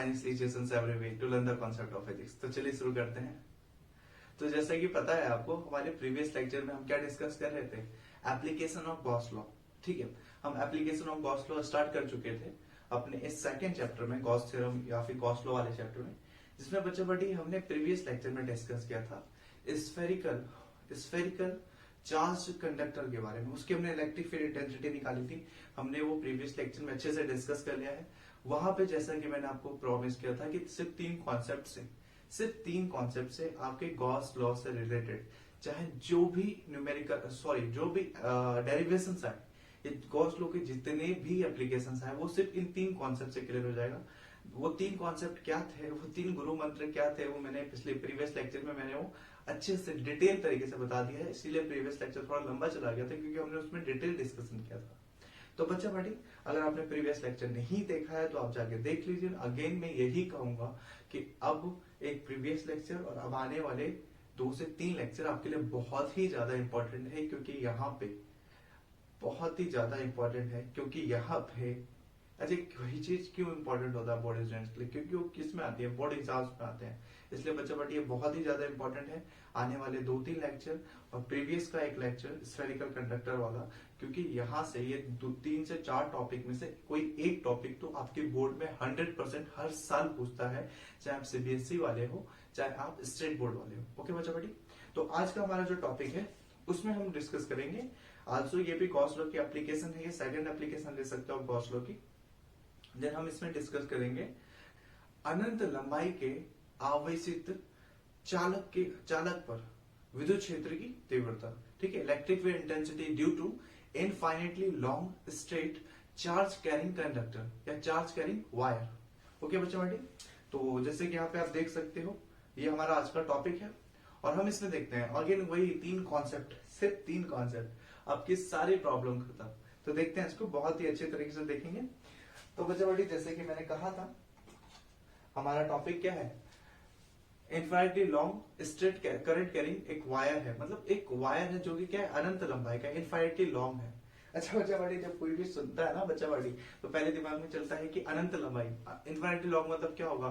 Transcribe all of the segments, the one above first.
finest equations every way to learn the concept of physics। तो चलिए शुरू करते हैं। तो जैसा कि पता है आपको, हमारे प्रीवियस लेक्चर में हम क्या डिस्कस कर रहे थे, एप्लीकेशन ऑफ गॉस लॉ। ठीक है, हम application of Gauss law start कर चुके थे अपने इस सेकंड चैप्टर में, गॉस थ्योरम या फिर गॉस लॉ वाले चैप्टर में, जिसमें बच्चों बड़ी हमने प्रीवियस लेक्चर में डिस्कस किया था स्फेरिकल चार्ज कंडक्टर के बारे में। उसकी हमने इलेक्ट्रिक फील्ड इंटेंसिटी निकाली थी, हमने वो प्रीवियस लेक्चर में अच्छे से डिस्कस कर लिया है। वहां पे जैसा कि मैंने आपको प्रॉमिस किया था कि सिर्फ तीन कॉन्सेप्ट से आपके गॉस लॉ से रिलेटेड चाहे जो भी जो भी डेरिवेशंस आए, ये गॉस लॉ के जितने भी एप्लीकेशंस आए, वो सिर्फ इन तीन कॉन्सेप्ट से क्लियर हो जाएगा। वो तीन कॉन्सेप्ट क्या थे, वो तीन गुरु मंत्र क्या थे, वो मैंने पिछले प्रीवियस लेक्चर में मैंने वो अच्छे से डिटेल तरीके से बता दिया है। इसीलिए प्रीवियस लेक्चर थोड़ा लंबा चला गया था, क्योंकि हमने उसमें डिटेल डिस्कशन किया था। तो बच्चा पार्टी, अगर आपने प्रीवियस लेक्चर नहीं देखा है तो आप जाके देख लीजिए। अगेन मैं यही कहूंगा कि अब एक प्रीवियस लेक्चर और अब आने वाले 2 से 3 लेक्चर आपके लिए बहुत ही ज्यादा इंपॉर्टेंट है, क्योंकि यहाँ पे बहुत ही ज्यादा इंपॉर्टेंट है, क्योंकि यहाँ पे अच्छा वही चीज क्यों इंपॉर्टेंट होता है बोर्ड स्टूडेंट्स के लिए, क्योंकि वो किस में आती है, बोर्ड एग्जाम्स में आते हैं। इसलिए बच्चा बट ये बहुत ही ज्यादा इंपॉर्टेंट है, आने वाले 2-3 लेक्चर और प्रीवियस का एक लेक्चर स्फेरिकल कंडक्टर वाला, क्योंकि यहाँ से ये 3 से 4 टॉपिक में से कोई एक टॉपिक तो आपके बोर्ड में 100% हर साल पूछता है, चाहे आप सीबीएसई वाले हो चाहे आप स्टेट बोर्ड वाले हो। ओके बच्चा बटी, तो आज का हमारा जो टॉपिक है उसमें हम डिस्कस करेंगे आल्सो ये भी गॉस लॉ की एप्लीकेशन है, ये सेकंड एप्लीकेशन ले सकते हो गॉस लॉ की। देन हम इसमें डिस्कस करेंगे अनंत लंबाई के आवेशित चालक पर विद्युत क्षेत्र की तीव्रता। ठीक है, electric field intensity due to infinitely long straight charge carrying conductor या चार्ज कैरिंग वायर। ओके बच्चों बेटी, तो जैसे कि यहाँ पे आप देख सकते हो, ये हमारा आज का टॉपिक है और हम इसमें देखते हैं अगेन वही 3 कॉन्सेप्ट, सिर्फ 3 कॉन्सेप्ट आपकी सारी प्रॉब्लम खत्म। तो देखते हैं इसको, बहुत ही अच्छे तरीके से देखेंगे। तो बच्चा बड़ी, जैसे कि मैंने कहा था, हमारा टॉपिक क्या है, infinitely long straight current carrying एक वायर है, मतलब एक वायर है जो कि क्या है, अनंत लंबाई का, इनफाइनेटली लॉन्ग है। अच्छा बच्चा बड़ी, जब कोई भी सुनता है ना बच्चा बड़ी, तो पहले दिमाग में चलता है कि अनंत लंबाई, इनफाइनेटली लॉन्ग मतलब क्या होगा,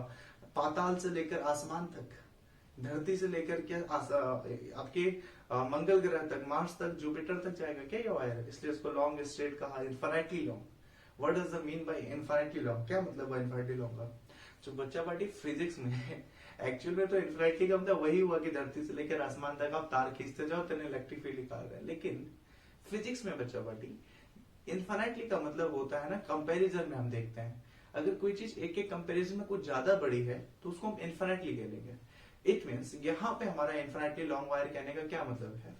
पाताल से लेकर आसमान तक, धरती से लेकर क्या आपके मंगल ग्रह तक, मार्स तक, जुपिटर तक जाएगा क्या ये वायर है, इसलिए उसको लॉन्ग स्ट्रेट कहा, infinitely long. What does the mean by infinitely long, क्या मतलब है इनफाइनेटली लॉन्ग का। जो बच्चा पार्टी फिजिक्स में एक्चुअल में तो इनफाइनेटली का मतलब वही हुआ कि धरती से लेकर आसमान तक आप तार खींचते जाओ तो इलेक्ट्रिक फील्ड निकाल रहे हैं, लेकिन फिजिक्स में बच्चा पार्टी इनफाइनेटली का मतलब होता है ना, कंपैरिजन में हम देखते हैं, अगर कोई चीज एक कंपैरिजन में कुछ ज्यादा बड़ी है तो उसको हम इनफाइनेटली कह लेंगे। इट मीन्स यहाँ पे हमारा इनफाइनेटली लॉन्ग वायर कहने का क्या मतलब है,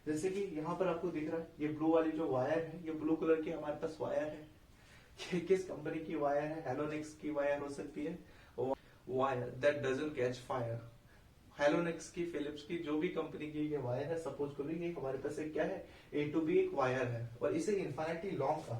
जैसे कि यहाँ पर आपको दिख रहा है ये ब्लू वाली जो वायर है, ये ब्लू कलर की हमारे पास वायर है। ये किस कंपनी की वायर है, हेलोनिक्स की वायर हो सकती है, wire that doesn't catch fire. Halonix की, फिलिप्स की, जो भी कंपनी की ये वायर है, सपोज करो ये हमारे पास एक क्या है, A to B एक वायर है और इसे इनफाइनेटली लॉन्ग कहा।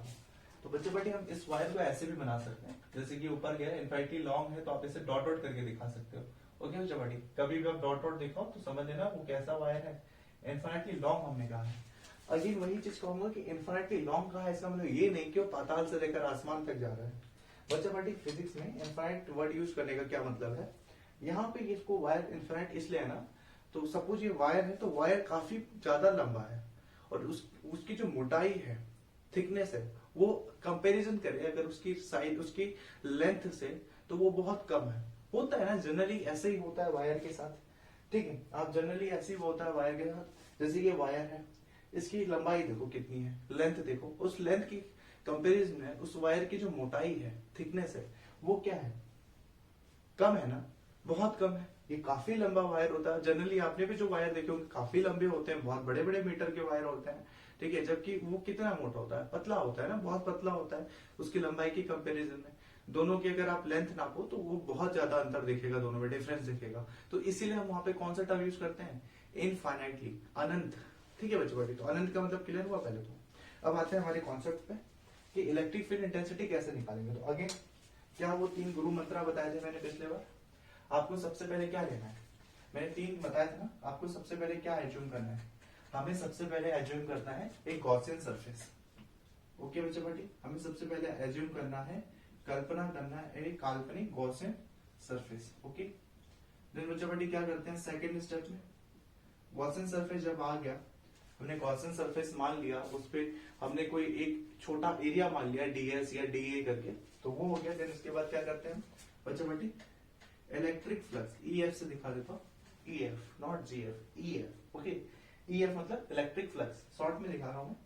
तो बच्चे बेटे हम इस वायर को ऐसे भी बना सकते हैं, जैसे कि ऊपर गया इनफाइनेटली लॉन्ग है तो आप इसे डॉट डॉट करके दिखा सकते हो। ओके बच्चे बेटे, कभी भी आप डॉट डॉट दिखाओ तो समझ लेना वो कैसा वायर है, इनफाइनेटली लॉन्ग हमने कहा है। अगेन वही चीज कहूंगा कि इनफाइनेटली लॉन्ग का है, इसका मतलब ये नहीं कि वो पाताल से लेकर आसमान तक जा रहा है। बच्चा पार्टी फिजिक्स में इनफाइनाइट वर्ड यूज करने का क्या मतलब है, यहाँ पे इसको वायर इनफाइनाइट इसलिए है ना, तो सपोज ये वायर है तो वायर काफी ज्यादा लंबा है और उसकी जो मोटाई है, थिकनेस है, वो कंपैरिजन करें अगर उसकी साइज, उसकी लेंथ से, तो वो बहुत कम है। होता है ना जनरली, ऐसे ही होता है वायर के साथ। ठीक है, आप जनरली ऐसे ही होता है वायर के साथ, जैसे ये वायर है, इसकी लंबाई देखो कितनी है, लेंथ देखो, उस लेंथ की कंपैरिजन में उस वायर की जो मोटाई है, थिकनेस है, वो क्या है, कम है ना, बहुत कम है। ये काफी लंबा वायर होता है, जनरली आपने भी जो वायर देखे होंगे काफी लंबे होते हैं, बहुत बड़े बड़े मीटर के वायर होते हैं। ठीक है, जबकि वो कितना मोटा होता है, पतला होता है ना, बहुत पतला होता है उसकी लंबाई की कंपेरिजन में। दोनों की अगर आप लेंथ नापो तो वो बहुत ज्यादा अंतर दिखेगा, दोनों में डिफरेंस दिखेगा। तो इसीलिए हम वहां पे कौन सा टर्म यूज करते हैं, इनफाइनाइटली, अनंत। ठीक है बच्चों, तो अनंत का मतलब क्लियर हुआ पहले तो। अब आते हैं हमारे कॉन्सेप्ट पे कि इलेक्ट्रिक फील्ड इंटेंसिटी कैसे निकालेंगे। तो अगेन क्या वो 3 गुरु मंत्र बताए थे मैंने पिछले बार, आपको सबसे पहले क्या लेना है, मैंने 3 बताया था ना, आपको सबसे पहले क्या एज्यूम करना है, हमें सबसे पहले एज्यूम करना है एक गॉसियन सरफेस। ओके बच्चे बेटी, हमें सबसे पहले एज्यूम करना है कल्पना करना है एक काल्पनिक गॉसियन सरफेस। ओके, देन बच्चा बेटी क्या करते हैं सेकंड स्टेप में, गॉसियन सरफेस जब आ गया, हमने गॉसियन सरफेस मान लिया, उस पे हमने कोई एक छोटा एरिया मान लिया डीएस या डीए करके, तो वो हो गया। देन उसके बाद क्या करते हैं बच्चा बेटी, इलेक्ट्रिक फ्लक्स, ईएफ से दिखा देता हूँ, EF not GF, EF. Okay, EF मतलब इलेक्ट्रिक फ्लक्स, शॉर्ट में दिखा रहा हूँ मैं।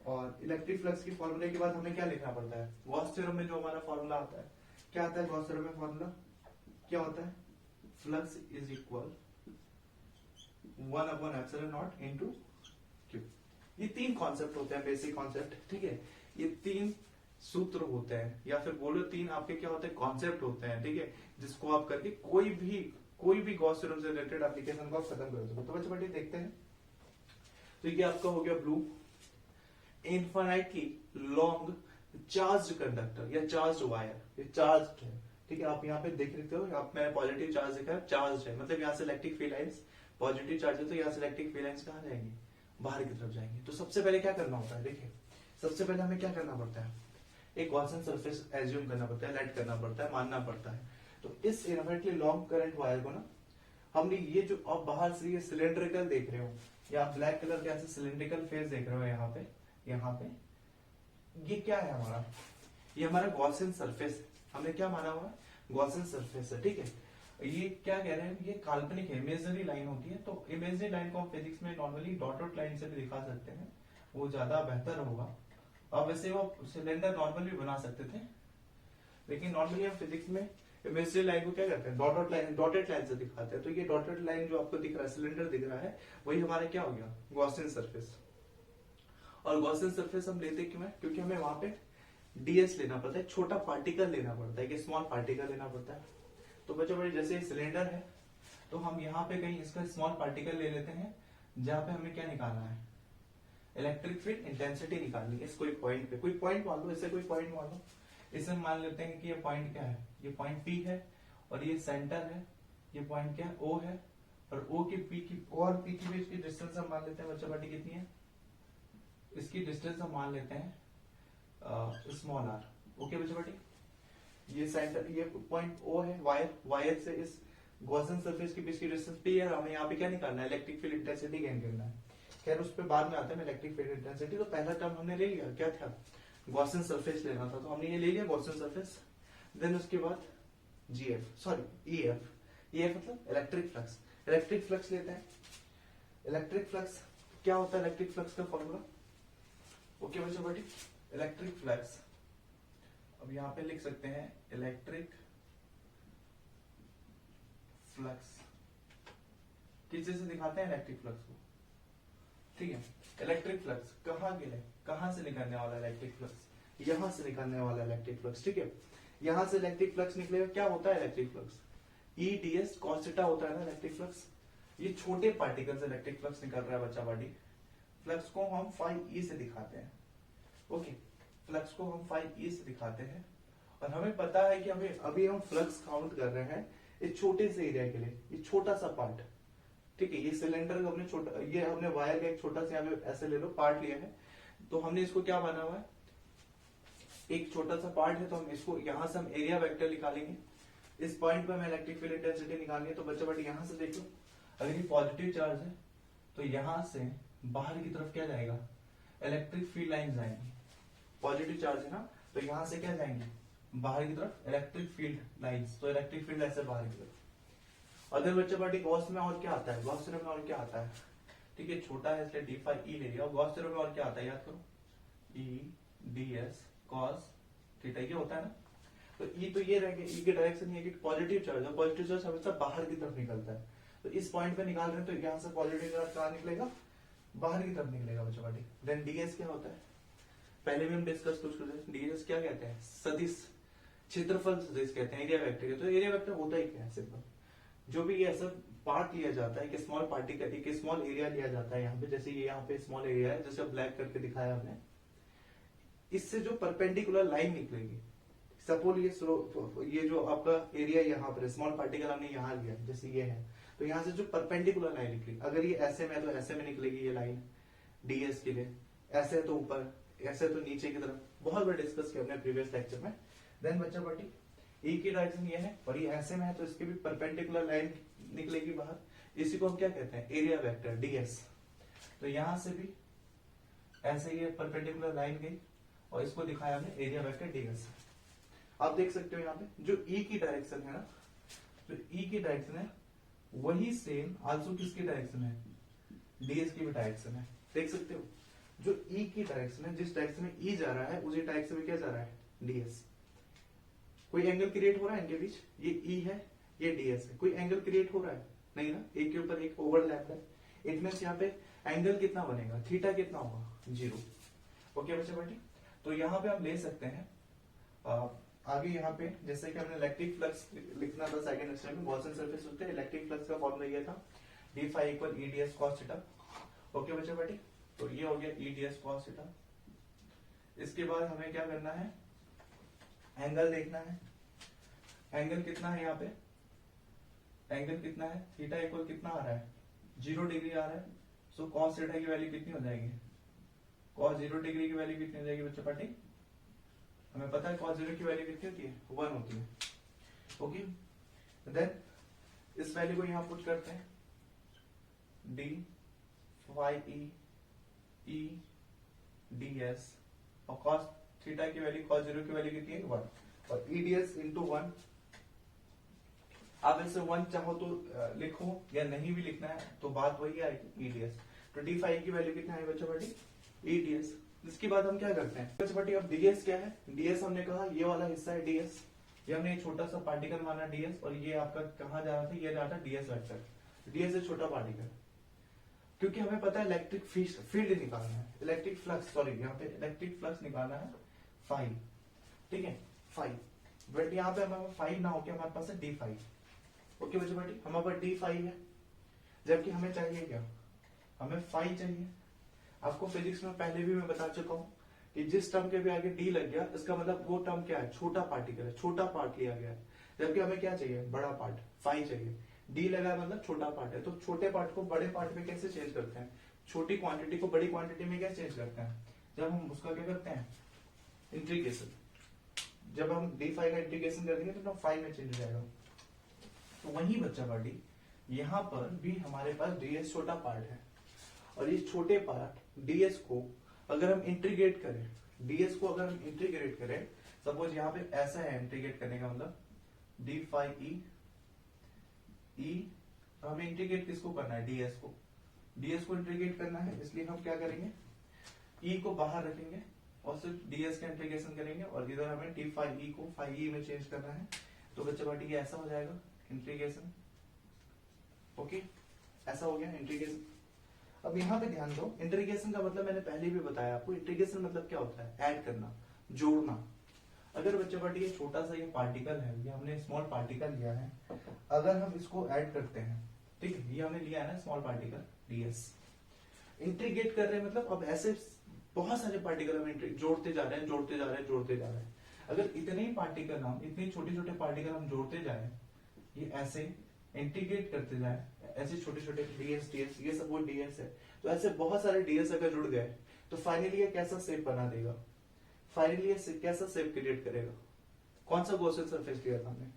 और इलेक्ट्रिक फ्लक्स की फॉर्मूले के बाद हमें क्या लिखना पड़ता है, गॉस थ्योरम में जो हमारा फॉर्मूला आता है, क्या आता है गॉस थ्योरम में फॉर्मूला, क्या होता है, flux is equal 1/ε0 into Q. ये तीन कॉन्सेप्ट होते हैं, बेसिक कॉन्सेप्ट, ठीक है। ये तीन सूत्र होते हैं, या फिर बोलो तीन आपके क्या होते हैं, कॉन्सेप्ट होते हैं, ठीक है, जिसको आप करके कोई भी गॉस थ्योरम से रिलेटेड एप्लीकेशन को आप खत्म कर सकते हो। तो बच्चे बेटे देखते हैं, तो ये आपका हो गया blue, infinitely long charge conductor या चार्ज वायर, ये चार्ज है, ठीक है। आप यहाँ पे देख लेते हो, आप मैंने पॉजिटिव चार्ज देखा है, चार्ज है, मतलब यहाँ से electric field lines positive charge है, तो यहाँ से इलेक्ट्रिक फील्ड लाइंस कहाँ जाएंगी, बाहर की तरफ जाएंगे। तो सबसे पहले क्या करना होता है, देखिए सबसे पहले हमें क्या करना पड़ता है, एक गॉसियन सरफेस एज्यूम करना पड़ता है, लेट करना पड़ता है, मानना पड़ता है। तो इस इनफाइनाइटली लॉन्ग करंट वायर को ना हमने ये जो आप बाहर से ये सिलेंड्रिकल देख रहे हो, या ब्लैक कलर के ऐसे सिलेंड्रिकल फेस देख रहे हो यहाँ पे ये क्या है हमारा, ये हमारा गॉसियन सरफेस है। हमने क्या माना हुआ, गॉसियन सरफेस है, ठीक है। ये क्या कह रहे हैं, ये काल्पनिक है, इमेजिनरी लाइन होती है। तो इमेजिनरी लाइन को हम फिजिक्स में नॉर्मली डॉटेड लाइन से भी दिखा सकते हैं, वो ज्यादा बेहतर होगा। अब वैसे वो सिलेंडर नॉर्मली बना सकते थे, लेकिन नॉर्मली हम फिजिक्स में इमेजिनरी लाइन को क्या करते हैं, डॉटेड लाइन से दिखाते हैं। तो ये डॉटेड लाइन जो आपको दिख रहा है, सिलेंडर दिख रहा है, वही हमारा क्या हो गया, गॉसियन सरफेस। और गॉसियन सरफेस हम लेते क्यों है, क्योंकि हमें वहां पे डीएस लेना पड़ता है, छोटा पार्टिकल लेना पड़ता है, एक स्मॉल पार्टिकल लेना पड़ता है। तो बच्चों बड़े जैसे सिलेंडर है, तो हम यहाँ पे कहीं इसका स्मॉल पार्टिकल ले लेते हैं, जहां पे हमें क्या निकालना है, इलेक्ट्रिक फील्ड इंटेंसिटी निकालनी है। इस कोई पॉइंट पे, कोई पॉइंट मान लो, इससे कोई पॉइंट मान लो, इसे मान लेते हैं कि ये पॉइंट क्या है, ये पॉइंट पी है, और ये सेंटर है, ये पॉइंट क्या है, ओ है, और ओ की पी की और पी की बीच की डिस्टेंस हम मान लेते हैं बच्चा बेटी कितनी है, इसकी डिस्टेंस हम मान लेते हैं स्मॉल आर। ओके बच्चा बेटी, ये सेंटर, ये पॉइंट ओ है, वायर से इस गॉसियन सरफेस के बीच की डिस्टेंस पी है। हमें यहाँ पे क्या निकालना है, इलेक्ट्रिक फील्ड इंटेंसिटी गेन करना है। खैर उस पर बाद में आता है इलेक्ट्रिक फील्ड इंटेंसिटी। तो पहला टर्म हमने ले लिया, क्या था, गॉसियन सरफेस लेना था, तो हमने ये ले लिया गॉसियन सरफेस। देन उसके बाद जीएफ, सॉरी ईएफ, ईएफ मतलब इलेक्ट्रिक फ्लक्स, इलेक्ट्रिक फ्लक्स लेते हैं। इलेक्ट्रिक फ्लक्स क्या होता है, इलेक्ट्रिक फ्लक्स का फॉर्मूला, ओके बच्चों बेटी, इलेक्ट्रिक फ्लक्स अब यहां पे लिख सकते हैं, इलेक्ट्रिक फ्लक्स किस चीज से दिखाते हैं, इलेक्ट्रिक फ्लक्स को, ठीक है। इलेक्ट्रिक फ्लक्स कहां से निकलने वाला इलेक्ट्रिक फ्लक्स, यहां से निकलने वाला इलेक्ट्रिक फ्लक्स, ठीक है। यहां से इलेक्ट्रिक फ्लक्स निकलेगा, क्या होता है इलेक्ट्रिक फ्लक्स, ई ds cos थीटा होता है ना इलेक्ट्रिक फ्लक्स। ये छोटे पार्टिकल से इलेक्ट्रिक फ्लक्स निकल रहा है बच्चा बॉडी, फ्लक्स को हम फाई ई से दिखाते हैं। ओके, फ्लक्स को हम फाई ई से दिखाते हैं, और हमें पता है कि हमें अभी हम फ्लक्स काउंट कर रहे हैं इस छोटे से एरिया के लिए, ये छोटा सा पार्ट, ठीक है। ये सिलेंडर हमने छोटा, ये हमने वायर का एक छोटा सा यहाँ पे ऐसे ले लो पार्ट लिया है, तो हमने इसको क्या माना हुआ है, एक छोटा सा पार्ट है, तो हम इसको यहां से हम एरिया वेक्टर निकालेंगे। इस पॉइंट पे हमें इलेक्ट्रिक फील्ड इंटेंसिटी निकालनी है। तो बच्चा बेटी यहां से देख लो, अगर ये पॉजिटिव चार्ज है तो यहां से बाहर की तरफ क्या जाएगा, इलेक्ट्रिक फील्ड लाइन जाएंगी। पॉजिटिव चार्ज है ना, तो यहां से क्या जाएंगे, बाहर की तरफ इलेक्ट्रिक फील्ड लाइंस, तो इलेक्ट्रिक फील्ड ऐसे बाहर की तरफ। अगर बच्चा बेटी गॉस में और क्या आता है, गॉस थ्योरम में और क्या आता है, ठीक है, छोटा है इसलिए डी फाई ई ले लिया। गॉस थ्योरम में और क्या आता है, याद करो, ई डी एस कॉस थीटा, ये होता है ना। तो ई तो ये रहेगा, ई की डायरेक्शन ये कि पॉजिटिव चार्ज है, पॉजिटिव चार्ज हमेशा बाहर की तरफ निकलता है। तो इस पॉइंट पे निकाल रहे हैं, तो यहाँ से पॉजिटिव चार्ज कहाँ निकलेगा, बाहर की तरफ निकलेगा बच्चों बेटी। देन डीएस क्या होता है, पहले भी हम डिस्कस कुछ डीएस क्या कहते हैं, सदिश, क्षेत्रफल सदिश कहते हैं, एरिया वेक्टर। तो एरिया वेक्टर होता ही क्या है, सिंपल, जो भी ऐसा पार्ट लिया जाता है, एक स्मॉल पार्टिकल, एक स्मॉल एरिया लिया जाता है यहाँ पे, जैसे ये यहाँ पे स्मॉल एरिया है, जैसे ब्लैक करके दिखाया हमने, इससे जो परपेंडिकुलर लाइन निकलेगी, सपोज ये जो आपका एरिया यहाँ पर स्मॉल पार्टिकल हमने यहाँ लिया, जैसे ये है, तो यहाँ से जो परपेंडिकुलर लाइन निकली, अगर ये ऐसे में है तो ऐसे में निकलेगी ये लाइन डीएस के लिए, ऐसे तो ऊपर, ऐसे तो नीचे की तरफ। बहुत बार डिस्कस किया हमने प्रीवियस लेक्चर में, देन बच्चा पार्टी ई की डायरेक्शन ये है और ये ऐसे में है तो इसके भी परपेंडिकुलर लाइन निकलेगी बाहर। इसी को हम क्या कहते हैं, एरिया वेक्टर डीएस। तो यहां से भी ऐसे ही परपेंडिकुलर लाइन गई और इसको दिखाया हमने एरिया वेक्टर डीएस। आप देख सकते हो यहाँ पे जो ई की डायरेक्शन है ना, जो ई की डायरेक्शन है वही सेम आल्सो किसकी डायरेक्शन है, डीएस की भी डायरेक्शन है। देख सकते हो जो ई की डायरेक्शन है, जिस डायरेक्शन में ई जा रहा है उसी डायरेक्शन में क्या जा रहा है, डीएस। कोई एंगल क्रिएट हो रहा है इनके बीच, ये ई है ये डीएस है, कोई एंगल क्रिएट हो रहा है नहीं ना, एक के ऊपर एक ओवरलैप है। इट मींस यहाँ पे एंगल कितना बनेगा, थीटा कितना होगा, 0। ओके बच्चे बेटे, तो यहाँ पे हम ले सकते हैं आगे यहाँ पे जैसे कि हमने इलेक्ट्रिक फ्लक्स लिखना था सेकंड स्टेप में, गॉसियन सरफेस होते हैं, इलेक्ट्रिक फ्लक्स का फॉर्मूला ये था d phi equal E d s cos theta. Okay बच्चे बेटे, तो ये हो गया E d s cos theta. इसके बाद हमें क्या करना है, एंगल देखना है। एंगल कितना है यहाँ पे, एंगल कितना है, थीटा इक्वल कितना आ रहा है, 0 डिग्री आ रहा है। सो कॉस थीटा की वैल्यू कितनी हो जाएगी, कॉस 0 डिग्री की वैल्यू कितनी हो जाएगी बच्चों पार्टी, हमें पता है कॉस 0 की वैल्यू कितनी होती है, 1 होती है। ओके, देन इस वैल्यू को यहां पुट करते हैं, d phi E d s और कॉस थीटा की वैल्यू, कॉस 0 की वैल्यू कितनी है, 1 और ई डी एस इंटू 1। आप इसे 1 चाहो तो लिखो या नहीं भी लिखना है तो बात वही आएगी, ई डी एस। तो डी फाई की वैल्यू कितना है बच्चों पार्टी, ई डी एस। इसके बाद हम क्या करते हैं बच्चों पार्टी, अब डीएस क्या है, डीएस हमने कहा ये वाला हिस्सा है डीएस, ये हमने एक छोटा सा पार्टिकल माना डीएस, और ये आपका कहाँ जा रहा था, ये जा रहा था डीएस वेक्टर। डीएस है छोटा पार्टिकल, क्योंकि हमें पता है इलेक्ट्रिक फील्ड निकालना है, इलेक्ट्रिक फ्लक्स, सॉरी यहाँ पे इलेक्ट्रिक फ्लक्स निकालना है 5, ठीक है 5, बट यहाँ पे हमारे 5 ना होके हमारे पास है d5। ओके बच्चों पार्टी, हमारे पास d5 है, जबकि हमें चाहिए क्या, हमें 5 चाहिए। आपको फिजिक्स में पहले भी मैं बता चुका हूं कि जिस टर्म के भी आगे डी लग गया इसका मतलब वो टर्म क्या है, छोटा पार्टिकल है, छोटा पार्ट लिया गया है। जबकि हमें क्या चाहिए, बड़ा पार्ट, 5 चाहिए। डी लगा मतलब छोटा पार्ट है, तो छोटे पार्ट को बड़े पार्ट में कैसे चेंज करते हैं, छोटी क्वांटिटी को बड़ी क्वांटिटी में कैसे चेंज करते हैं, जब हम उसका क्या करते हैं, इंटीग्रेशन। जब हम d5 का इंटीग्रेशन कर देंगे तो 5 में चेंज हो जाएगा। तो वही बच्चा पार्टी यहाँ पर भी हमारे पास ds छोटा पार्ट है, और इस छोटे पार्ट ds को अगर हम इंटीग्रेट करें, ds को अगर हम इंटीग्रेट करें, सपोज यहाँ पे ऐसा है इंटीग्रेट करने का मतलब d फाई ई, हमें इंटीग्रेट किसको करना है, ds को इंटीग्रेट करना है, इसलिए हम क्या करेंगे, e को बाहर रखेंगे और सिर्फ ds का इंटीग्रेशन करेंगे, और इधर हमें d फाई ई को फाई ई में चेंज करना है। तो बच्चा पार्टी ये ऐसा हो जाएगा इंटीग्रेशन। ओके, ऐसा हो गया इंटीग्रेशन। अब यहाँ पे ध्यान दो, इंटीग्रेशन का मतलब मैंने पहले भी बताया आपको, इंटीग्रेशन मतलब क्या होता है, ऐड करना, जोड़ना। अगर बच्चे पार्टी ये छोटा सा ये पार्टिकल है, ये हमने स्मॉल पार्टिकल लिया है, अगर हम इसको ऐड करते हैं, ठीक है, ये हमने लिया है ना स्मॉल पार्टिकल ds, इंटीग्रेट कर रहे हैं मतलब अब ऐसे बहुत सारे पार्टिकल हम जोड़ते जा रहे हैं। अगर इतने ही पार्टिकल हम, इतने छोटे छोटे पार्टिकल हम जोड़ते जाए, ये ऐसे इंटीग्रेट करते जाए, ऐसे छोटे छोटे ds ये सब वो ds है, तो ऐसे बहुत सारे ds अगर जुड़ गए तो फाइनली ये कैसा शेप बना देगा, फाइनली ये कैसा शेप क्रिएट करेगा, कौन सा गॉसियन सरफेस लिया था हमने,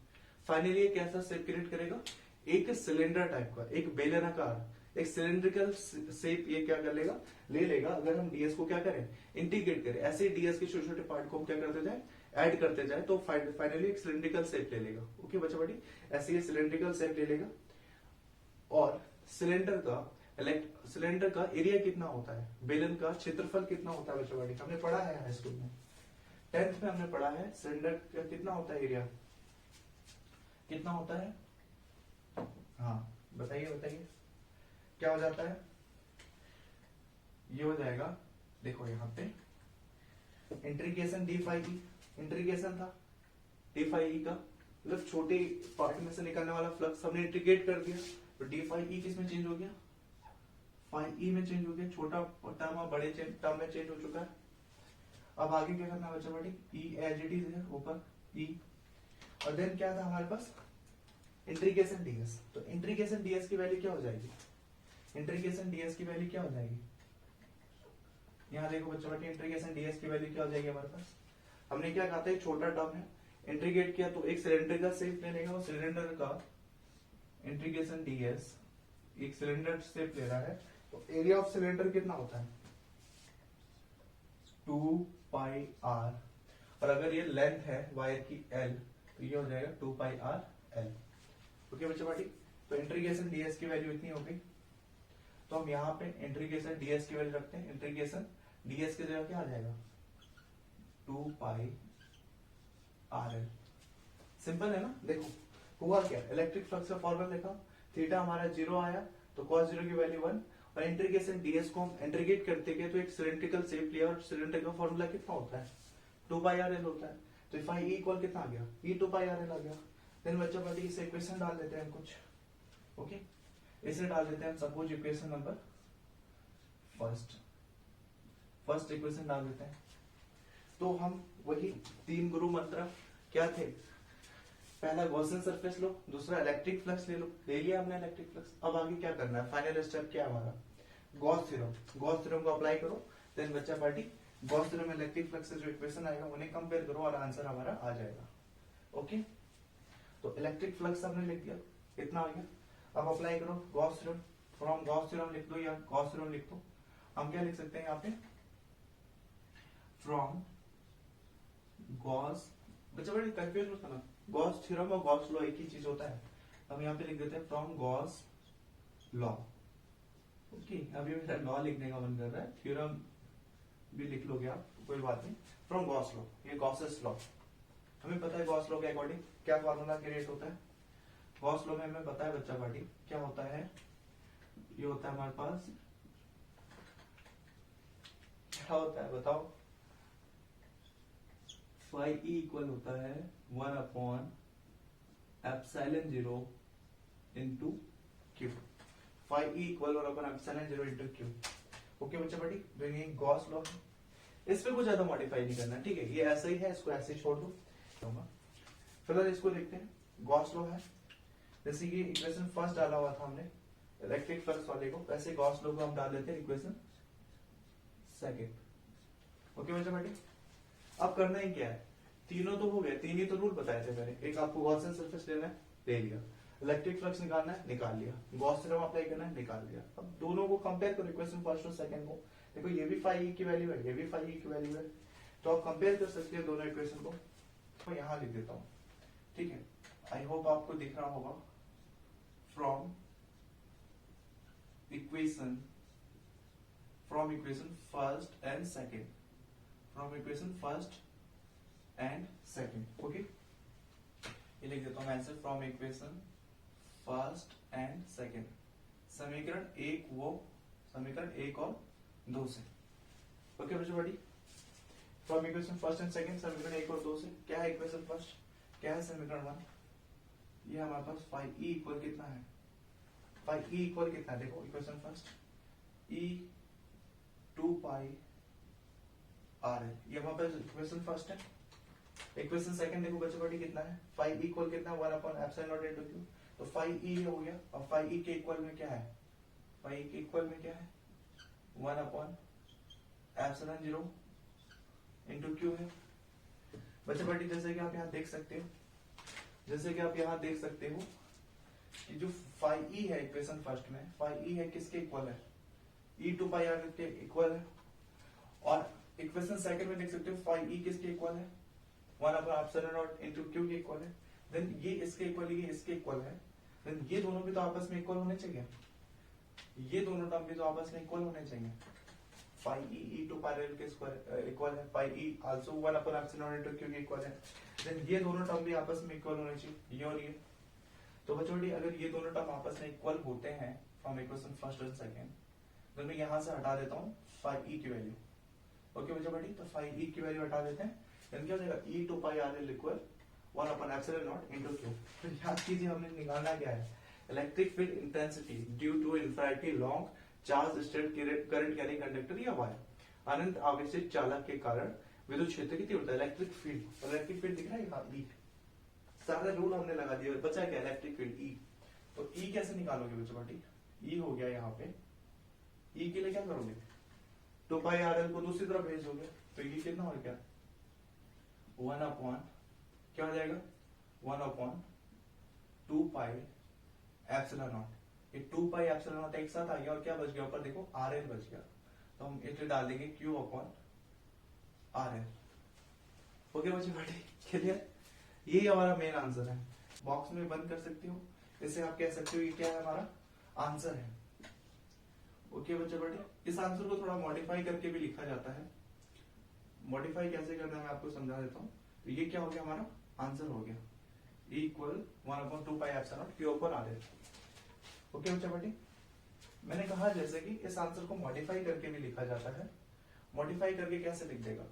फाइनली ये कैसा शेप क्रिएट करेगा, एक सिलेंडर टाइप का, एक बेलनाकार, एक सिलेंड्रिकल शेप ये क्या कर लेगा, ले लेगा। अगर हम ds को क्या करें, इंटीग्रेट करें, ऐसे ds के छोटे छोटे पार्ट को हम क्या करते जाए, ऐड करते जाए, तो फाइनली एक सिलेंड्रिकल शेप ले लेगा। ओके बच्चा बड़ी, ऐसे ये सिलेंड्रिकल शेप ले लेगा। और सिलेंडर का एरिया कितना होता है, बेलन का क्षेत्रफल कितना होता है बच्चा बड़ी, हमने पढ़ा है हाई स्कूल में, 10th में हमने पढ़ा है, सिलेंडर का कितना होता है, एरिया कितना होता है, हाँ बताइए क्या हो जाता है, ये हो जाएगा, देखो यहाँ पे integration d phi E, integration था डी फाई ई का, मतलब छोटे पार्ट में से निकलने वाला फ्लक्स हमने इंटीग्रेट कर दिया, तो डी फाई ई किस में चेंज हो गया, फाई ई में चेंज हो गया, छोटा टर्म और बड़े टर्म में चेंज हो चुका है। अब आगे क्या करना है बच्चा बड़ी, ई एज इट इज है ऊपर ई, और देन क्या था हमारे पास, इंटीग्रेशन ds। तो इंटीग्रेशन ds की वैल्यू क्या हो जाएगी, इंटीग्रेशन ds की वैल्यू क्या हो जाएगी, यहाँ देखो बच्चों बेटे, इंटीग्रेशन ds की वैल्यू क्या हो जाएगी हमारे पास, हमने क्या कहा था, छोटा टर्म है, इंटीग्रेट किया तो एक सिलेंडर का शेप ले लेगा, वो सिलेंडर का इंटीग्रेशन डीएस एक सिलेंडर शेप ले रहा है, तो एरिया ऑफ सिलेंडर कितना होता है 2 पाई आर, और अगर ये लेंथ है वायर की एल तो ये हो जाएगा 2 पाई आर एल। ओके बच्चों पार्टी, तो इंटीग्रेशन डीएस की वैल्यू इतनी होगी, तो हम यहाँ पे इंटीग्रेशन डीएस की वैल्यू रखते हैं, इंटीग्रेशन डीएस की जगह क्या आ जाएगा 2 पाई आर एल। सिंपल है ना। देखो हुआ क्या, इलेक्ट्रिक फ्लक्स का फॉर्मूला देखा, थीटा हमारा 0 आया तो cos 0 की वैल्यू 1, और इंटीग्रेशन डीएस को हम इंटीग्रेट करते गए तो एक सिलेंड्रिकल शेप लिया, और सिलेंडर का फॉर्मूला कितना होता है 2 पाई आर एल होता है, तो फाई ई इक्वल कितना आ गया ई 2 पाई आर एल आ गया। देन बच्चों पार्टी इस इक्वेशन डाल देते हैं हम कुछ, ओके इसे डाल देते हैं, suppose equation number first equation डाल देते हैं, तो हम वही 3 गुरु मंत्र क्या थे, पहला गॉसियन सरफेस लो, दूसरा इलेक्ट्रिक फ्लक्स ले लो, ले लिया हमने इलेक्ट्रिक फ्लक्स। अब आगे क्या करना है, फाइनल स्टेप क्या है हमारा गॉस थ्योरम को अप्लाई करो। देन बच्चा पार्टी गॉस थ्योरम में इलेक्ट्रिक फ्लक्स से जो इक्वेशन आएगा उन्हें कंपेयर करो और आंसर हमारा आ जाएगा। ओके तो इलेक्ट्रिक फ्लक्स हमने लिख दिया, इतना आ गया। अब अप्लाई करो Gauss theorem, from Gauss theorem लिख दो या गॉस थ्योरम लिख दो। हम क्या लिख सकते हैं यहाँ पे फ्रॉम गॉस, बच्चा बड़ी कंफ्यूज मत करना, गॉस थ्योरम और गॉस लॉ एक ही चीज होता है। हम यहाँ पे लिख देते हैं फ्रॉम गॉस लॉ। ओके अभी मेरा लॉ लिखने का मन कर रहा है, थ्योरम भी लिख लोगे आप कोई बात नहीं। फ्रॉम गॉस लॉ, ये गॉसेस लॉ, हमें पता है गॉस लॉ के अकॉर्डिंग क्या फॉर्मूला क्रिएट होता है। गॉस लॉ में हमें पता है बच्चा पार्टी क्या होता है, ये होता है हमारे पास क्या होता है बताओ, फाई ई इक्वल होता है 1 upon epsilon 0 into q, phi E equal 1 upon epsilon 0 into q. Okay बच्चा पार्टी, तो ये गॉस लॉ है, इस पे कुछ ज्यादा मॉडिफाई नहीं करना, ठीक है ये ऐसा ही है, इसको ऐसे ही छोड़ दो। फिलहाल इसको देखते हैं, गॉस लॉ है, जैसे कि इक्वेशन फर्स्ट डाला हुआ था हमने इलेक्ट्रिक फ्लक्स वाले को, वैसे गॉस लॉ को हम डाल देते हैं इक्वेशन सेकंड। ओके बच्चा पार्टी, अब करना ही क्या है, तीनों तो हो गए, तीन ही तो रूल बताए थे मैंने, एक आपको गॉसियन सरफेस लेना है ले लिया, इलेक्ट्रिक फ्लक्स निकालना है निकाल लिया, गॉस थ्योरम अप्लाई करना है निकाल लिया। अब दोनों को कंपेयर करो, इक्वेशन फर्स्ट और सेकंड को, देखो ये भी फाई ई की वैल्यू है, ये भी फाई ई की वैल्यू है, तो आप कंपेयर कर सकते हैं दोनों इक्वेशन को। तो यहां लिख देता हूं, ठीक है, आई होप आपको दिख रहा होगा। From equation first and second, from equation first and second, okay ये लिख देता हूं मैं answer, from equation first and second, समीकरण एक वो समीकरण 1 और 2 से। ओके बच्चों बड़ी, from equation first and second समीकरण 1 और 2 से। क्या है इक्वेशन फर्स्ट, क्या है समीकरण 1, ये हमारे पास फाई ई इक्वल कितना है, फाई ई इक्वल कितना है, देखो equation first E 2 pi r है, ये हमारे पास इक्वेशन फर्स्ट है। इक्वेशन सेकंड देखो बच्चों पार्टी कितना है, फाई ई इक्वल कितना है 1 upon epsilon naught into Q, तो फाई ई हो गया, और फाई ई के इक्वल में क्या है, फाई ई के इक्वल में क्या है 1 अपॉन एप्सिलॉन 0 इनटू क्यू है। बच्चों पार्टी जैसे कि आप यहाँ देख सकते हो, जैसे कि आप यहाँ देख सकते हो कि जो फाई ई है इक्वेशन फर्स्ट में, फाई ई है किसके इक्वल है, ई 2 पाई आर के इक्वल है, और इक्वेशन सेकंड में देख सकते हो फाई ई किसके इक्वल है 1 upon epsilon naught into q के इक्वल है। देन ये इसके इक्वल है, ये इसके इक्वल है, देन ये दोनों भी तो आपस में इक्वल होने चाहिए, ये दोनों टर्म भी तो आपस में इक्वल होने चाहिए। फाई ई 2 पाई आर के स्क्वायर इक्वल है, phi E also 1 upon epsilon naught into q के इक्वल है, देन ये दोनों टर्म भी आपस में इक्वल होने चाहिए, ये और ये। तो बच्चों अगर ये दोनों टर्म आपस में इक्वल होते हैं फ्रॉम इक्वेशन फर्स्ट और सेकंड, तो मैं यहां से हटा देता हूं फाई ई की वैल्यू। ओके बच्चों बड़ी, तो फाई ई की वैल्यू हटा देते हैं, देन क्या हो जाएगा E 2 pi R L equal 1 upon epsilon naught into Q. तो याद कीजिए हमने निकालना क्या है, electric field intensity due to infinity long charge straight current carrying conductor या वायर, अनंत आवेशित चालक के कारण विद्युत क्षेत्र की तीव्रता, इलेक्ट्रिक फील्ड, इलेक्ट्रिक फील्ड दिख रहा है यहाँ ई, सारे रूल हमने लगा दिए, बचा क्या इलेक्ट्रिक फील्ड ई। तो ई कैसे निकालोगे बच्चों पार्टी, ई हो गया यहाँ पे, ई के लिए क्या करोगे 2 पाई आर एल को दूसरी तरफ भेज दोगे, तो ये कितना हो गया 1 अपॉन क्या हो जाएगा 1/2 पाई एप्सिलॉन नॉट। ये 2 पाई एप्सिलॉन नॉट एक साथ आ गया और क्या बच गया ऊपर देखो RL बच गया, तो हम इसे डाल देंगे Q/RL। ओके बच्चे बेटे क्लियर, यही हमारा मेन आंसर है। बॉक्स में बंद कर सकती हो, इससे आप कह सकते हो ये क्या है हमारा आंसर है। ओके बच्चे बेटे, इस आंसर को थोड़ा मॉडिफाई करके भी लिखा जाता है। मॉडिफाई कैसे करना है मैं आपको समझा देता हूँ। तो ये क्या हो गया हमारा आंसर हो गया equal 1/2 pi epsilon not Q/RL। Okay बच्चे बेटे, मैंने कहा जैसे कि इस आंसर को मॉडिफाई करके भी लिखा जाता है। मॉडिफाई करके कैसे लिख देगा,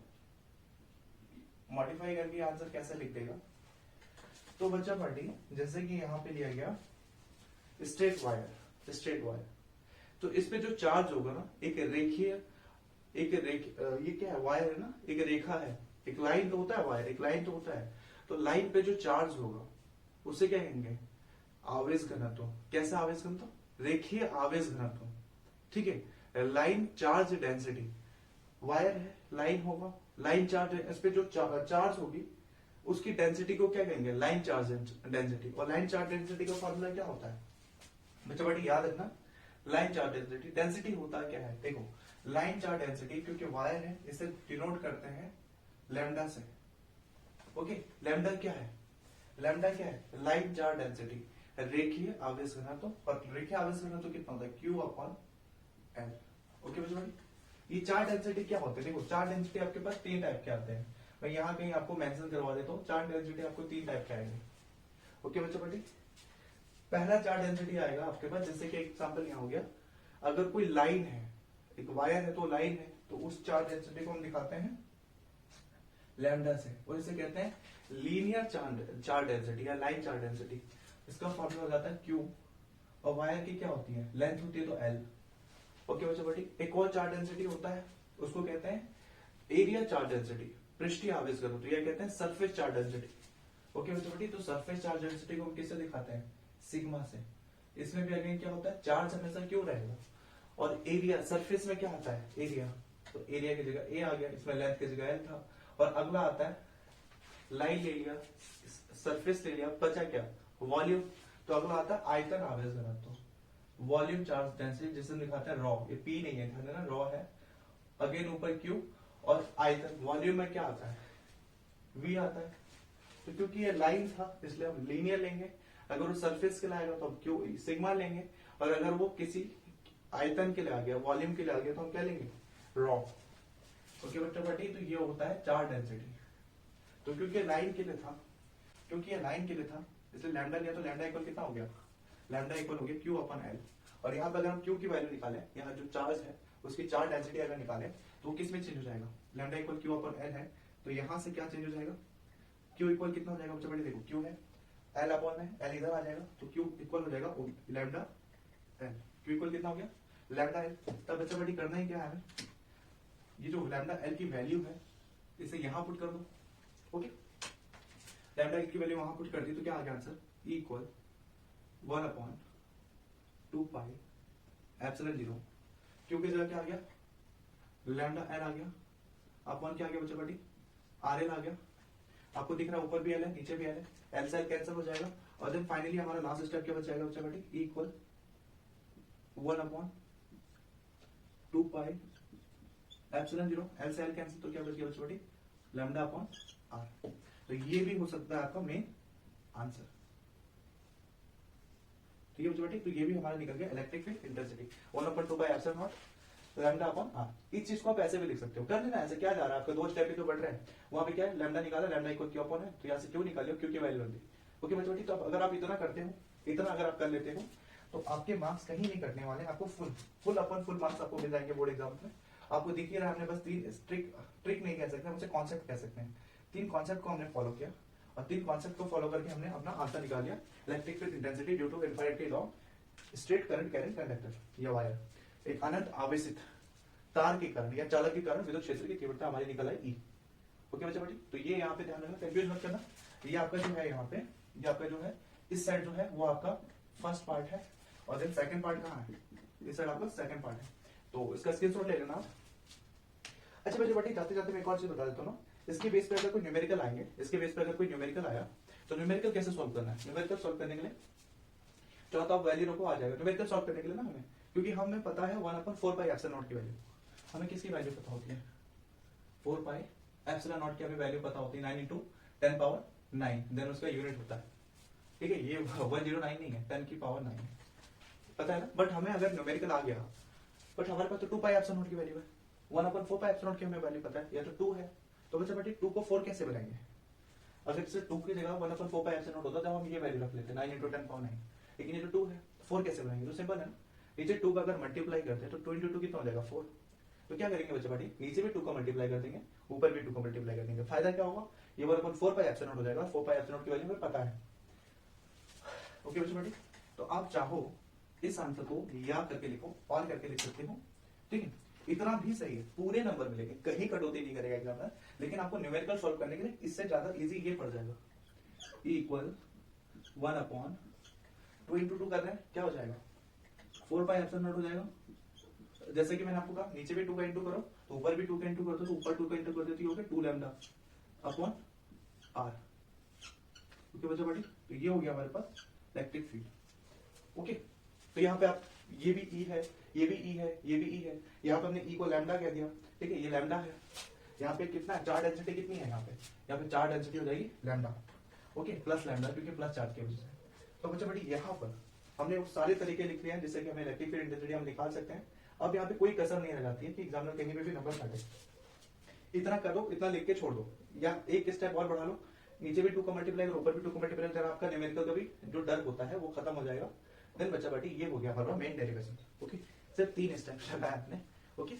मॉडिफाई करके आंसर कैसे लिख देगा, तो बच्चा पार्टी जैसे कि यहाँ पे लिया गया स्ट्रेट वायर, तो इस पे जो चार्ज होगा ना, एक रेखीय ये क्या है वायर है ना, एक रेखा है, एक लाइन तो होता है वायर, एक लाइन तो होता है, तो लाइन पे जो चार्ज होगा उसे क्या कहेंगे आवेश घनत्व। कैसा आवेश घनत्व, रेखीय आवेश घनत्व। ठीक है, लाइन चार्ज डेंसिटी, वायर है लाइन होगा, लाइन चार्ज है, इस पे जो चार्ज होगी उसकी डेंसिटी को क्या कहेंगे लाइन चार्ज डेंसिटी। और लाइन चार्ज डेंसिटी का फॉर्मूला क्या होता है बच्चा बेटी याद रखना, लाइन चार्ज डेंसिटी होता क्या है, देखो लाइन चार्ज डेंसिटी क्योंकि वायर है इसे डिनोट करते हैं लैम्डा से। ओके, लैम्डा क्या है, लाइन चार्ज डेंसिटी, रेखीय आवेश घनत्व, और रेखीय आवेश घनत्व कितना होता है Q/L। ओके बच्चा बेटी, ये चार्ज डेंसिटी क्या होते हैं, देखो चार्ज डेंसिटी आपके पास 3 टाइप के आते हैं, मैं यहाँ कहीं आपको मेंशन करवा देता हूँ। चार्ज डेंसिटी आपको 3 टाइप के आएंगे। ओके बच्चा बेटी, पहला चार्ज डेंसिटी आएगा आपके पास, जैसे कि एग्जांपल यहाँ हो गया, अगर कोई लाइन है, एक वायर है तो लाइन है, तो उस चार्ज डेंसिटी को हम दिखाते हैं लैम्डा से, और इसे कहते हैं लीनियर चार्ज डेंसिटी या लाइन चार्ज डेंसिटी। इसका फॉर्मूला हो जाता है Q, और वायर की क्या होती है लेंथ होती है तो L। ओके बच्चा बेटी, एक और चार्ज डेंसिटी होता है, उसको कहते हैं एरिया चार्ज डेंसिटी, पृष्ठीय आवेश घनत्व, या कहते हैं सरफेस चार्ज डेंसिटी। ओके बच्चा बेटी, तो सरफेस चार्ज डेंसिटी को हम किससे दिखाते हैं सिग्मा से। इसमें भी अगेन क्या होता है, चार्ज हमेशा क्यों रहेगा, और एरिया सरफेस में क्या आता है एरिया, तो एरिया की जगह ए आ गया, इसमें लेंथ की जगह एल था। और अगला आता है लाइन ले लिया, सरफेस ले लिया, बचा क्या वॉल्यूम, तो अगला आता है आयतन आवेश घनत्व, वॉल्यूम चार्ज डेंसिटी, जिसे दिखाते हैं रॉ, ये पी नहीं है ध्यान देना, रॉ है। अगेन ऊपर क्यू, और आयतन वॉल्यूम में क्या आता है वी आता है। तो क्योंकि ये लाइन था इसलिए हम लीनियर लेंगे, अगर वो सरफेस के लिए आएगा तो हम क्यू सिग्मा लेंगे, और अगर वो किसी आयतन के लिए आ गया, वॉल्यूम के लिए आ गया, तो हम क्या लेंगे रॉ। ओके बच्चा बेटी, तो ये होता है चार्ज डेंसिटी। तो क्योंकि ये लाइन के लिए था, इसलिए लैम्डा लिया, तो लैम्डा इक्वल कितना हो गया, लैम्डा इक्वल हो गया Q/L। और यहाँ पे अगर हम Q की वैल्यू निकालें, यहाँ जो चार्ज है उसकी चार्ज डेंसिटी अगर निकालें तो वो किस में चेंज हो जाएगा, लैम्डा इक्वल Q/L है, तो यहाँ से क्या चेंज हो जाएगा, Q इक्वल कितना हो जाएगा बच्चा बेटे, देखो Q है L अपॉन है, L इधर आ जाएगा, तो Q इक्वल हो जाएगा लैम्डा L। Q इक्वल कितना हो गया लैम्डा L। तब बच्चा बेटी करना ही क्या है, ये जो लैम्डा L की वैल्यू है इसे यहाँ पुट कर दो। ओके, लैम्डा L की वैल्यू वहां पुट कर दी, तो क्या आ गया आंसर इक्वल 1/2 पाई एप्सिलॉन 0, क्योंकि जगह क्या आ गया लैम्डा L आ गया, अपॉन क्या आ गया बच्चा बेटी RL आ गया। आपको दिख रहा है ऊपर भी L है नीचे भी L है, L से L कैंसिल हो जाएगा, और देन फाइनली हमारा लास्ट स्टेप क्या बच जाएगा बच्चा बेटी इक्वल 1/2 पाई एप्सिलॉन 0, L से L कैंसिल, तो क्या बच गया बच्चा बेटी लैम्डा अपॉन R। तो ये भी हो सकता है आपका मेन आंसर। ठीक है बच्चों बेटी, तो ये भी हमारा निकल गया electric field intensity 1/2 pi epsilon not lambda upon R। इस चीज को आप ऐसे भी लिख सकते हो, कर लेना ऐसे, क्या जा रहा है आपका 2 स्टेप ही तो बढ़ रहे हैं। वहां पे क्या है लैम्डा निकाला, लैम्डा इक्वल Q अपॉन है, तो यहाँ से क्यों निकालियो क्यों की वैल्यू होगी। ओके बच्चों बेटी, तो अगर आप इतना करते हो, इतना अगर आप कर लेते हो, तो आपके मार्क्स कहीं नहीं कटने वाले, आपको फुल अपॉन फुल मार्क्स आपको मिल जाएंगे बोर्ड एग्जाम में। आपको दिख ही रहा है, हमने बस 3 ट्रिक नहीं कह सकते, हम उसे कॉन्सेप्ट कह सकते हैं। 3 कॉन्सेप्ट को हमने फॉलो किया, और 3 कॉन्सेप्ट को फॉलो करके हमने अपना आंसर निकाल लिया, electric field intensity due to infinity law straight current carrying conductor या वायर, एक अनंत आवेशित तार के कारण या चालक के कारण विद्युत क्षेत्र की तीव्रता हमारी निकल आई E। ओके बच्चा बेटी, तो ये यहाँ पे ध्यान रखना, कंफ्यूज मत करना। ये आपका जो है यहाँ पे, ये आपका जो है इस साइड जो है वो आपका फर्स्ट पार्ट है, और देन सेकंड पार्ट कहाँ है, इस साइड आपका सेकंड पार्ट है, तो इसका स्क्रीनशॉट ले लेना आप। अच्छा बच्चा बेटी, जाते जाते मैं एक और चीज बता देता हूँ ना, इसके बेस पे अगर कोई न्यूमेरिकल आएंगे, इसके बेस पे अगर कोई न्यूमेरिकल आया तो न्यूमेरिकल कैसे सॉल्व करना है? न्यूमेरिकल सॉल्व करने के लिए चाहो तो आप वैल्यू रखो, आ जाएगा। न्यूमेरिकल सॉल्व करने के लिए ना हमें, क्योंकि हमें पता है 1/4πε0 की वैल्यू, हमें किसकी वैल्यू पता होती है? 4πε0 की हमें वैल्यू पता होती है 9 × 10⁹, देन उसका यूनिट होता है, ठीक है। ये 109 नहीं है, 10⁹9 पता है ना। बट हमें अगर न्यूमेरिकल आ गया, बट हमारे पास तो 2πε0 की वैल्यू है, 1/4πε0 की हमें वैल्यू पता है, या तो 2 है, तो बच्चा बेटी 2 को 4 कैसे बनाएंगे? अगर इसे 2 की जगह 1/4πε0 होता तो हम ये वैल्यू रख लेते 9 × 10⁹, लेकिन ये तो 2 है, 4 कैसे बनाएंगे? तो सिंपल है ना, नीचे 2 का अगर मल्टीप्लाई करते हैं तो 2 × 2 कितना हो जाएगा? 4। तो क्या करेंगे बच्चा बेटी, नीचे भी 2 का मल्टीप्लाई कर देंगे, ऊपर भी 2 का मल्टीप्लाई कर देंगे। फायदा क्या होगा? ये 1/4πε0 हो जाएगा, 4πε0 की वैल्यू हमें पता है। ओके बच्चा बेटी, तो आप चाहो इस आंसर को या करके लिखो और करके लिख सकते हो, ठीक है। इतना भी सही है, पूरे नंबर मिलेंगे, कहीं कटौती नहीं करेगा एग्जामिनर, लेकिन आपको न्यूमेरिकल सॉल्व करने के लिए इससे ज्यादा इजी ये पड़ जाएगा। E = 1/2 × 2 कर रहे हैं, क्या हो जाएगा? 4πε0 हो जाएगा। जैसे कि मैंने आपको कहा, नीचे भी 2 का इंटू करो तो ऊपर भी 2 का इंटू कर दो, तो ऊपर 2 का इंटू कर देती होगा 2λ/r। ओके बच्चा बेटी, तो ये हो गया हमारे पास इलेक्ट्रिक फील्ड। ओके, तो यहाँ पे आप ये भी E है, ये भी E है, ये भी E है, यहाँ पे हमने E को लैम्डा कह दिया, ठीक है, ये लैम्डा है। यहाँ पे कितना है? चार्ज डेंसिटी कितनी है? यहाँ पे चार्ज डेंसिटी हो जाएगी लैम्डा, ओके, प्लस लैम्डा, क्योंकि प्लस चार्ज की वजह से। तो बच्चा बेटी यहाँ पर हमने वो सारे तरीके लिख लिए हैं जिससे कि हमें इलेक्ट्रिक फील्ड इंटेंसिटी हम निकाल सकते हैं। अब यहाँ पे कोई कसर नहीं रह जाती है कि एग्जामिनर कहीं पे भी नंबर काटे। इतना करो, इतना लिख के छोड़ दो, या एक स्टेप और बढ़ा लो, नीचे भी 2 का मल्टीप्लाई करो, ऊपर भी 2 का मल्टीप्लाई करो, आपका न्यूमेरिकल का भी जो डर होता है वो खत्म हो जाएगा। देन बच्चा बेटी ये हो गया हमारा मेन डेरिवेशन। ओके, सिर्फ 3 स्टेप लगाया आपने। ओके,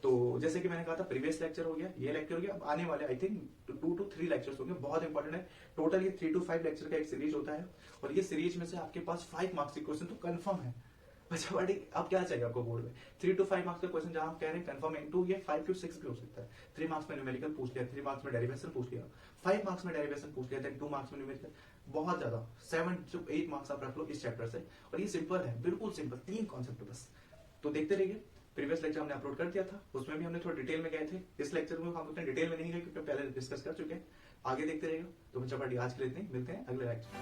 तो जैसे कि मैंने कहा था, प्रीवियस लेक्चर हो गया, ये लेक्चर हो गया, अब आने वाले आई थिंक 2 to 3 लेक्चर्स होंगे, बहुत इंपॉर्टेंट है। टोटल ये 3 to 5 लेक्चर का एक सीरीज होता है, और ये सीरीज में से आपके पास 5 मार्क्स के क्वेश्चन तो कंफर्म है। अच्छा बेटी, अब क्या चाहिए आपको बोर्ड में? 3 to 5 मार्क्स का क्वेश्चन जहां आप कह रहे हैं कंफर्म इनटू, ये 5 to 6 भी हो सकता है। 3 मार्क्स में न्यूमेरिकल पूछ लिया, 3 मार्क्स में डेरिवेशन पूछ लिया, 5 मार्क्स में डेरिवेशन पूछ लिया, देन 2 मार्क्स में न्यूमेरिकल, बहुत ज्यादा 7 to 8 मार्क्स आप रख लो इस चैप्टर से। और ये सिंपल है, बिल्कुल सिंपल, 3 कॉन्सेप्ट बस। तो देखते रहिए, प्रीवियस लेक्चर हमने अपलोड कर दिया था, उसमें भी हमने थोड़ा डिटेल में गए थे। इस लेक्चर में हम उतने डिटेल में नहीं गए क्योंकि पहले डिस्कस कर चुके हैं, आगे देखते रहिएगा। तो बच्चा पार्टी आज के लिए इतने, मिलते हैं अगले लेक्चर में।